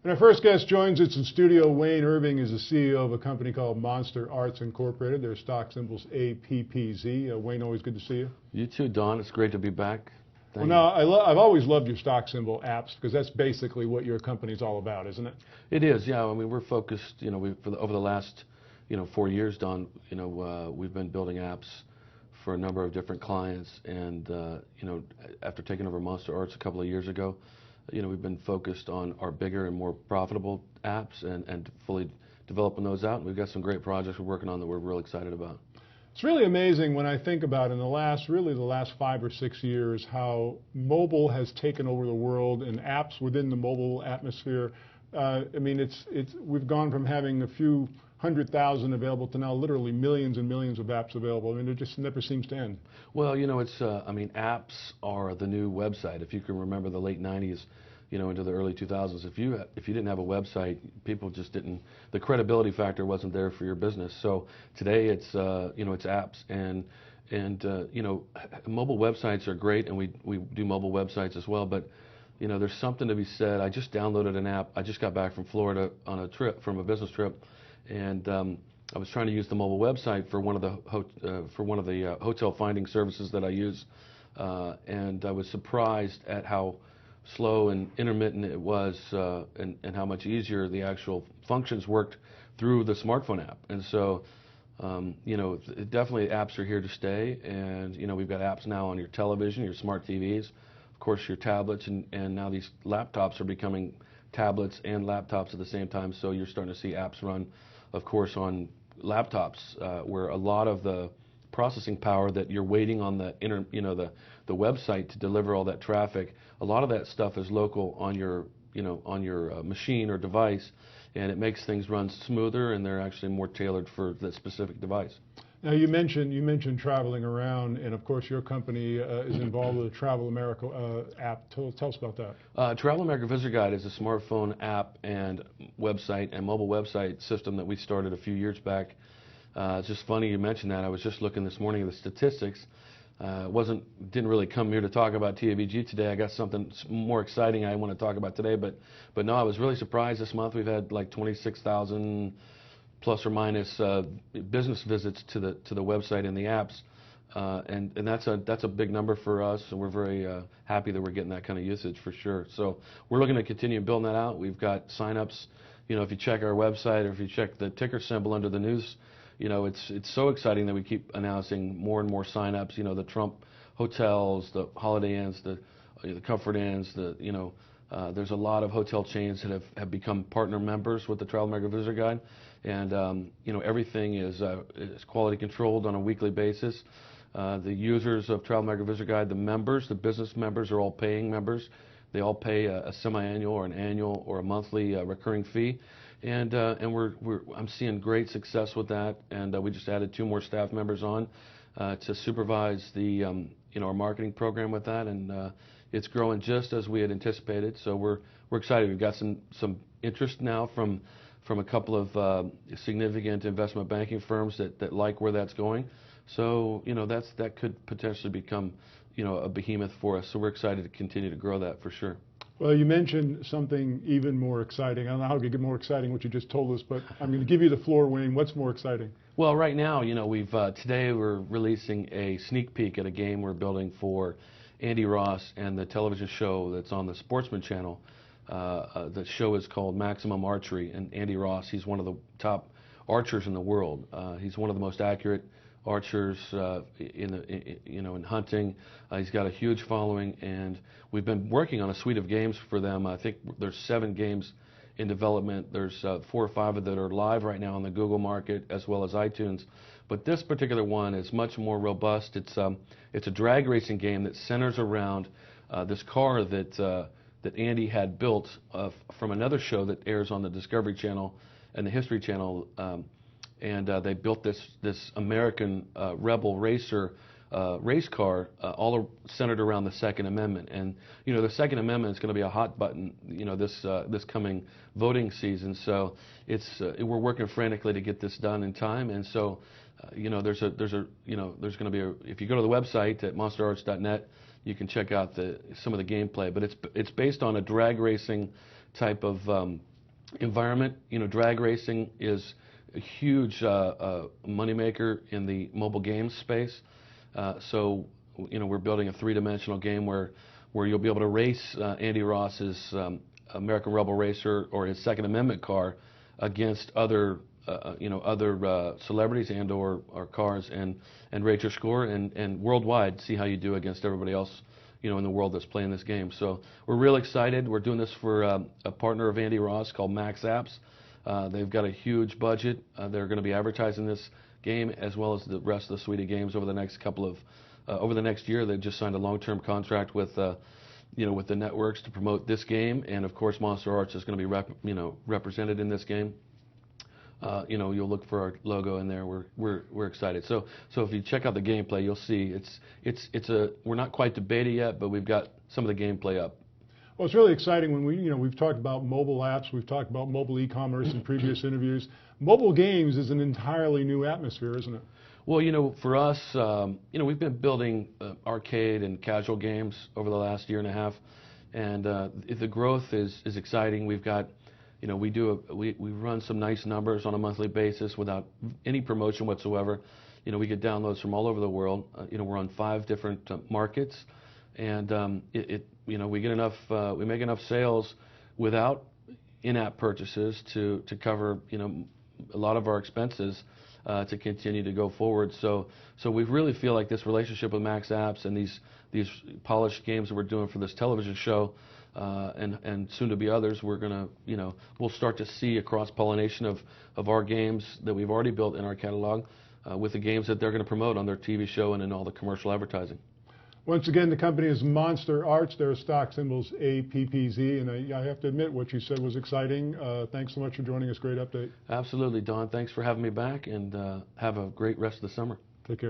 And our first guest joins us in studio. Wayne Irving is the CEO of a company called Monster Arts Incorporated. Their stock symbol's APPZ. Wayne, always good to see you. You too, Don. It's great to be back. Well, now, I've always loved your stock symbol, APPZ, because that's basically what your company's all about, isn't it? It is, yeah. I mean, we're focused, over the last, 4 years, Don, we've been building apps for a number of different clients. And, after taking over Monster Arts a couple of years ago, we've been focused on our bigger and more profitable apps and fully developing those out. And we've got some great projects we're working on that we're real excited about. It's really amazing when I think about in the last 5 or 6 years how mobile has taken over the world and apps within the mobile atmosphere. I mean, we've gone from having a few 100,000 available to now literally millions and millions of apps available. I mean, it just never seems to end. Well, apps are the new website. If you can remember the late 90s, into the early 2000s, if you didn't have a website, people just didn't, the credibility factor wasn't there for your business. So today it's apps and mobile websites are great, and we do mobile websites as well. But there's something to be said. I just downloaded an app. I just got back from Florida on a trip, from a business trip, and I was trying to use the mobile website for one of the hotel finding services that I use, and I was surprised at how slow and intermittent it was, and how much easier the actual functions worked through the smartphone app. And so, definitely apps are here to stay. And we've got apps now on your television, your smart TVs, of course your tablets, and now these laptops are becoming tablets and laptops at the same time. So you're starting to see apps run, of course, on laptops, where a lot of the processing power that you're waiting on the the website to deliver all that traffic, a lot of that stuff is local on your machine or device, and it makes things run smoother, and they're actually more tailored for the specific device. Now you mentioned traveling around, and of course your company is involved with the Travel America app. Tell us about that. Travel America Visitor Guide is a smartphone app and website and mobile website system that we started a few years back. It's just funny you mentioned that. I was just looking this morning at the statistics. Didn't really come here to talk about TABG today. I got something more exciting I want to talk about today. But no, I was really surprised this month. We've had like 26,000 plus or minus business visits to the website and the apps, and that's a big number for us. And we're very happy that we're getting that kind of usage for sure. So we're looking to continue building that out. We've got signups. If you check our website or if you check the ticker symbol under the news. It's so exciting that we keep announcing more and more signups. The Trump hotels, the Holiday Inns, the Comfort Inns, there's a lot of hotel chains that have become partner members with the Travel America Visitor Guide, and everything is quality controlled on a weekly basis. The users of Travel America Visitor Guide, the members, the business members, are all paying members. They all pay a semi-annual or an annual or a monthly recurring fee. And I'm seeing great success with that, and we just added 2 more staff members on to supervise the our marketing program with that, and it's growing just as we had anticipated. So we're excited. We've got some interest now from a couple of significant investment banking firms that like where that's going. So that could potentially become a behemoth for us. So we're excited to continue to grow that for sure. Well, you mentioned something even more exciting. I don't know how it could get more exciting what you just told us, but I'm going to give you the floor, Wayne. What's more exciting? Well, right now, today we're releasing a sneak peek at a game we're building for Andy Ross and the television show that's on the Sportsman channel. The show is called Maximum Archery, and Andy Ross, he's one of the top archers in the world. He's one of the most accurate archers in hunting. He's got a huge following, and we've been working on a suite of games for them. I think there's 7 games in development. There's 4 or 5 that are live right now on the Google market as well as iTunes. But this particular one is much more robust. It's a drag racing game that centers around this car that Andy had built from another show that airs on the Discovery Channel and the History Channel. And they built this American rebel racer race car, all centered around the Second Amendment. And the Second Amendment is going to be a hot button, this coming voting season. So we're working frantically to get this done in time. And so there's going to be if you go to the website at monsterarts.net, you can check out some of the gameplay. But it's based on a drag racing type of environment. Drag racing is a huge moneymaker in the mobile games space. So we're building a three-dimensional game where you'll be able to race Andy Ross's American Rebel Racer or his Second Amendment car against other celebrities and/or cars, and rate your score, and worldwide see how you do against everybody else in the world that's playing this game. So we're real excited. We're doing this for a partner of Andy Ross called Max Apps. They've got a huge budget. They're going to be advertising this game as well as the rest of the suite of games over the next over the next year. They've just signed a long-term contract with with the networks to promote this game, and of course Monster Arts is going to be represented in this game. You'll look for our logo in there. We're excited. So if you check out the gameplay, you'll see we're not quite to beta yet, but we've got some of the gameplay up. Well, it's really exciting when we've talked about mobile apps, we've talked about mobile e-commerce in previous interviews. Mobile games is an entirely new atmosphere, isn't it? Well, for us, we've been building arcade and casual games over the last year and a half, and the growth is exciting. We've got, we run some nice numbers on a monthly basis without any promotion whatsoever. We get downloads from all over the world. We're on 5 different markets, and we get enough, we make enough sales without in-app purchases to cover, a lot of our expenses to continue to go forward. So we really feel like this relationship with Max Apps and these polished games that we're doing for this television show, and soon to be others, we're gonna, we'll start to see a cross-pollination of our games that we've already built in our catalog with the games that they're going to promote on their TV show and in all the commercial advertising. Once again, the company is Monster Arts. Their stock symbol's APPZ, and I have to admit what you said was exciting. Thanks so much for joining us. Great update. Absolutely, Don. Thanks for having me back, and have a great rest of the summer.